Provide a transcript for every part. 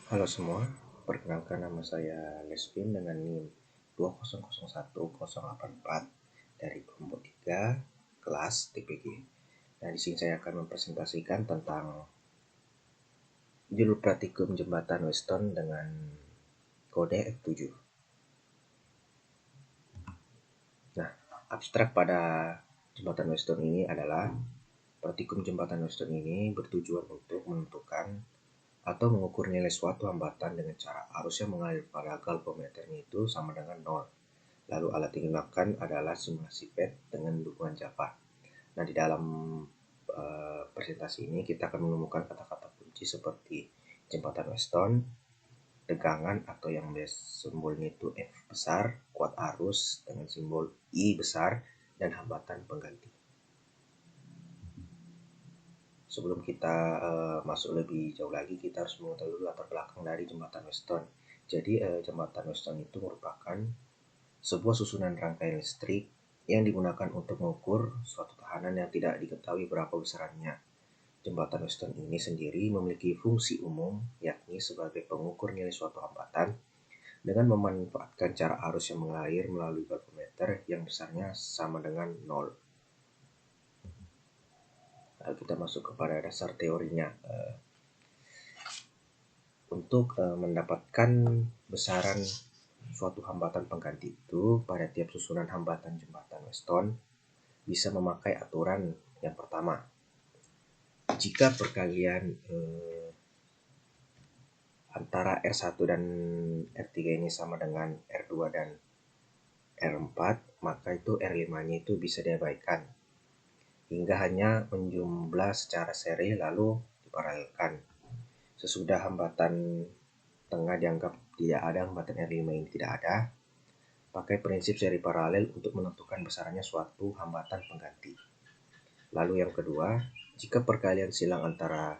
Halo semua, perkenalkan nama saya Lespin dengan NIM 2001084 dari kelompok 3 kelas TPG. Nah, di sini saya akan mempresentasikan tentang judul praktikum jembatan Weston dengan kode F7. Nah, abstrak pada jembatan Weston ini adalah praktikum jembatan Weston ini bertujuan untuk menentukan atau mengukur nilai suatu hambatan dengan cara arus yang mengalir pada galvanometernya itu sama dengan 0. Lalu alat yang digunakan adalah simulasi PET dengan dukungan Java. Nah, di dalam presentasi ini kita akan menemukan kata-kata kunci seperti jembatan Weston, tegangan atau yang simbolnya itu F besar, kuat arus dengan simbol I besar, dan hambatan pengganti. Sebelum kita masuk lebih jauh lagi, kita harus mengetahui dulu latar belakang dari jembatan Weston. Jadi jembatan Weston itu merupakan sebuah susunan rangkaian listrik yang digunakan untuk mengukur suatu tahanan yang tidak diketahui berapa besarannya. Jembatan Weston ini sendiri memiliki fungsi umum, yakni sebagai pengukur nilai suatu hambatan dengan memanfaatkan cara arus yang mengalir melalui galvanometer yang besarnya sama dengan 0. Lalu kita masuk kepada dasar teorinya. Untuk mendapatkan besaran suatu hambatan pengganti itu pada tiap susunan hambatan jembatan Weston bisa memakai aturan yang pertama. Jika perkalian antara R1 dan R3 ini sama dengan R2 dan R4, maka itu R5-nya itu bisa diabaikan hingga hanya menjumlah secara seri lalu diparalelkan. Sesudah hambatan tengah dianggap tidak ada, hambatan R5 ini tidak ada, pakai prinsip seri paralel untuk menentukan besarannya suatu hambatan pengganti. Lalu yang kedua, jika perkalian silang antara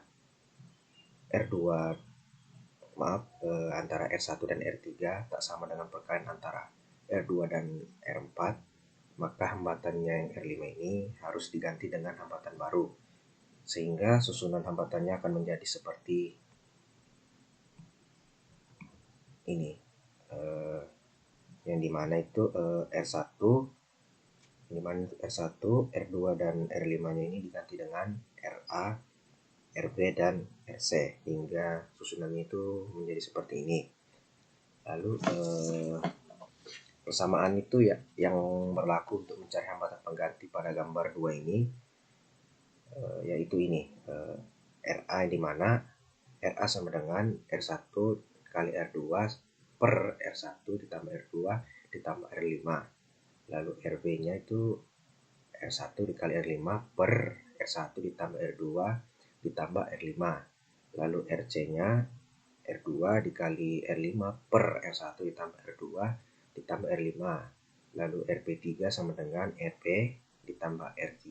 antara R1 dan R3 tak sama dengan perkalian antara R2 dan R4, maka hambatannya yang R5 ini harus diganti dengan hambatan baru, sehingga susunan hambatannya akan menjadi seperti ini, yang dimana itu R1, R2 dan R5-nya ini diganti dengan RA, RB, dan RC, hingga susunannya itu menjadi seperti ini. Lalu persamaan itu ya yang berlaku untuk mencari hambatan pengganti pada gambar 2 ini, yaitu ini, RA di mana RA sama dengan R1 kali R2 per R1 ditambah R2 ditambah R5. Lalu RB-nya itu R1 dikali R5 per R1 ditambah R2 ditambah R5. Lalu RC-nya R2 dikali R5 per R1 ditambah R2 ditambah R5. Lalu RP3 sama dengan RP ditambah R3.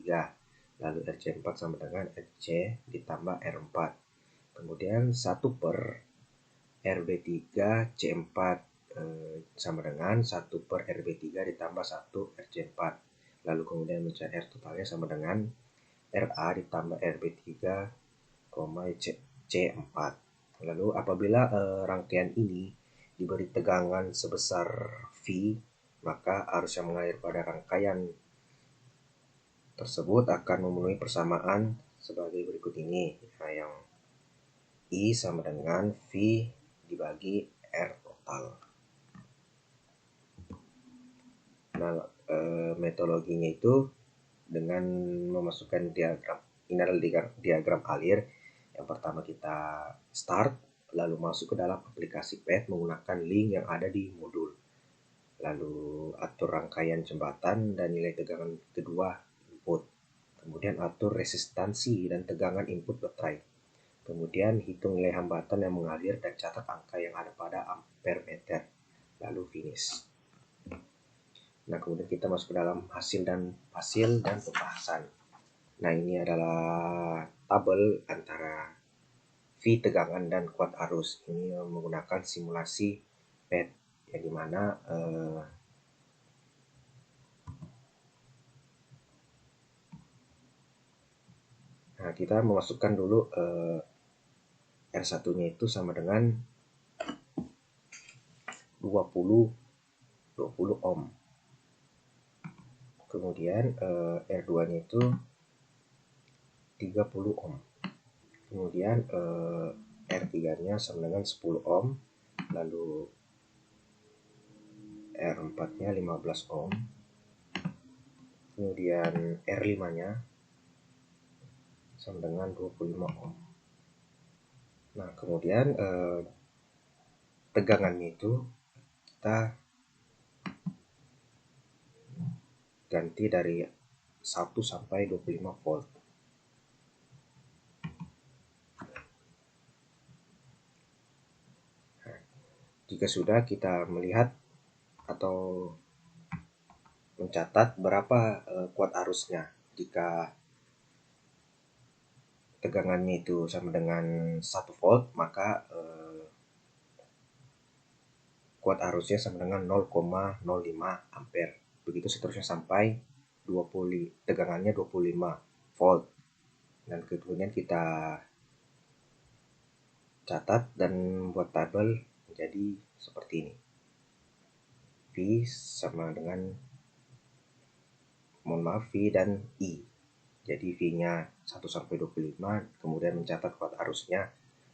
Lalu RC4 sama dengan RC ditambah R4. Kemudian 1 per RB3 C4 sama dengan 1 per RB3 ditambah 1 RC4. Lalu kemudian mencari R totalnya sama dengan RA ditambah RB3, C4. Lalu apabila rangkaian ini diberi tegangan sebesar V, maka arus yang mengalir pada rangkaian tersebut akan memenuhi persamaan sebagai berikut ini. Nah, yang I sama dengan V dibagi R total. Nah, metodologinya itu dengan memasukkan diagram. Ini adalah diagram alir. Yang pertama kita start, lalu masuk ke dalam aplikasi PET menggunakan link yang ada di modul. Lalu atur rangkaian jembatan dan nilai tegangan kedua input. Kemudian atur resistansi dan tegangan input baterai. Kemudian hitung nilai hambatan yang mengalir dan catat angka yang ada pada ampere meter. Lalu finish. Nah, kemudian kita masuk ke dalam hasil dan pembahasan. Nah, ini adalah tabel antara V tegangan dan kuat arus. Ini menggunakan simulasi PET, yang dimana nah, kita memasukkan dulu R1-nya itu sama dengan 20 ohm. Kemudian R2-nya itu 30 ohm. Kemudian R3-nya sama dengan 10 ohm. Lalu R4-nya 15 ohm. Kemudian R5-nya sama dengan 25 ohm. Nah, kemudian tegangannya itu kita ganti dari 1 sampai 25 volt. Nah, jika sudah kita melihat atau mencatat berapa kuat arusnya. Jika tegangannya itu sama dengan 1 volt, maka kuat arusnya sama dengan 0,05 ampere. Begitu seterusnya sampai 20, tegangannya 25 volt. Dan kemudian kita catat dan buat tabel menjadi seperti ini. V sama dengan, V dan I. Jadi V-nya 1 sampai 25, kemudian mencatat kuat arusnya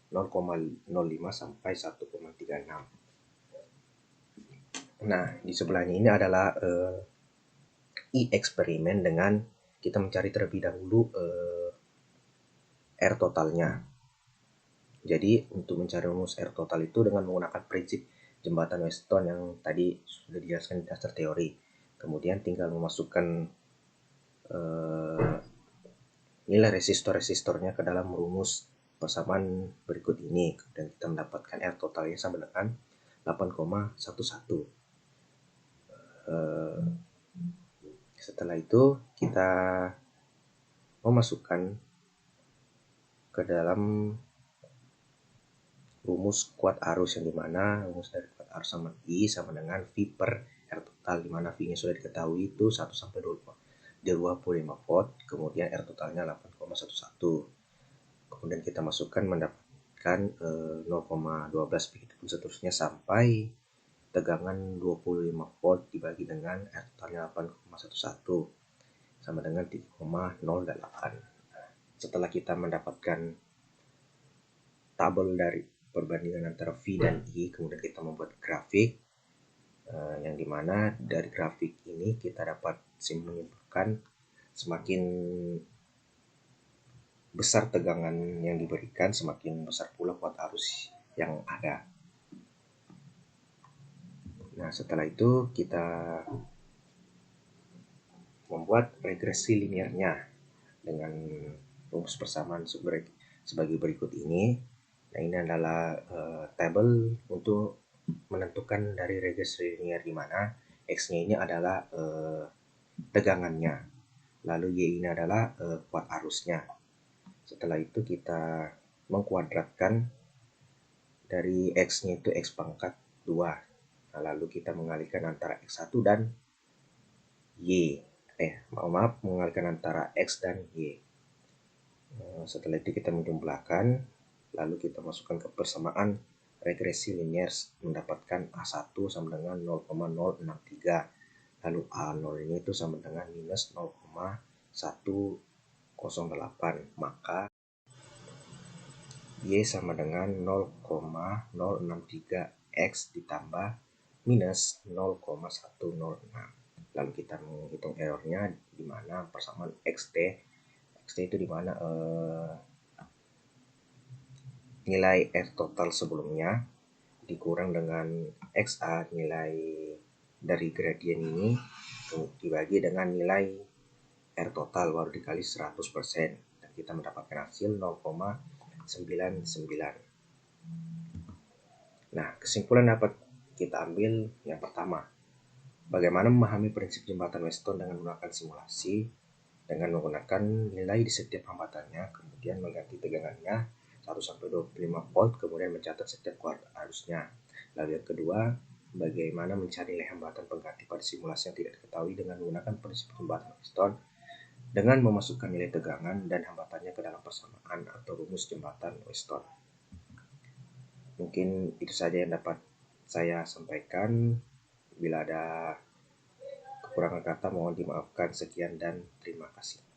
0,05 sampai 1,36. Nah, di sebelahnya ini adalah eksperimen dengan kita mencari terlebih dahulu R totalnya. Jadi untuk mencari rumus R total itu dengan menggunakan prinsip jembatan Weston yang tadi sudah dijelaskan di dasar teori. Kemudian tinggal memasukkan nilai resistor-resistornya ke dalam rumus persamaan berikut ini. Dan kita mendapatkan R totalnya sama dengan 8,11. Setelah itu kita memasukkan ke dalam rumus kuat arus, yang dimana rumus dari kuat arus sama I sama dengan V per R total, dimana V-nya sudah diketahui itu 1 sampai 25 volt, kemudian R totalnya 8,11. Kemudian kita masukkan mendapatkan 0,12, begitu pun seterusnya sampai tegangan 25 volt dibagi dengan R totalnya 8,11 sama dengan 3,08. Setelah kita mendapatkan tabel dari perbandingan antara V dan I, kemudian kita membuat grafik yang dimana dari grafik ini kita dapat menyimpulkan semakin besar tegangan yang diberikan, semakin besar pula kuat arus yang ada. Nah, setelah itu kita membuat regresi linearnya dengan rumus persamaan sebagai berikut ini. Nah, ini adalah tabel untuk menentukan dari regresi linear, di mana X-nya ini adalah tegangannya, lalu Y ini adalah kuat arusnya. Setelah itu kita mengkuadratkan dari X-nya itu X pangkat 2. Nah, lalu kita mengalihkan antara X1 dan Y. Mengalihkan antara X dan Y. Setelah itu kita menjumlahkan, lalu kita masukkan ke persamaan regresi linear, mendapatkan A1 sama dengan 0,063. Lalu A0 ini itu sama dengan minus 0,108. Maka Y sama dengan 0,063X ditambah minus 0,106. Lalu kita menghitung errornya, di mana persamaan XT itu di mana nilai R total sebelumnya dikurang dengan XA, nilai dari gradien ini, dibagi dengan nilai R total baru dikali 100%, dan kita mendapatkan hasil 0,99. Nah, kesimpulan dapat kita ambil yang pertama, bagaimana memahami prinsip jembatan Weston dengan menggunakan simulasi dengan menggunakan nilai di setiap hambatannya, kemudian mengganti tegangannya 1 sampai 25 volt, kemudian mencatat setiap kuat arusnya. Lalu yang kedua, bagaimana mencari nilai hambatan pengganti pada simulasi yang tidak diketahui dengan menggunakan prinsip jembatan Weston dengan memasukkan nilai tegangan dan hambatannya ke dalam persamaan atau rumus jembatan Weston. Mungkin itu saja yang dapat saya sampaikan. Bila ada kekurangan kata mohon dimaafkan. Sekian dan terima kasih.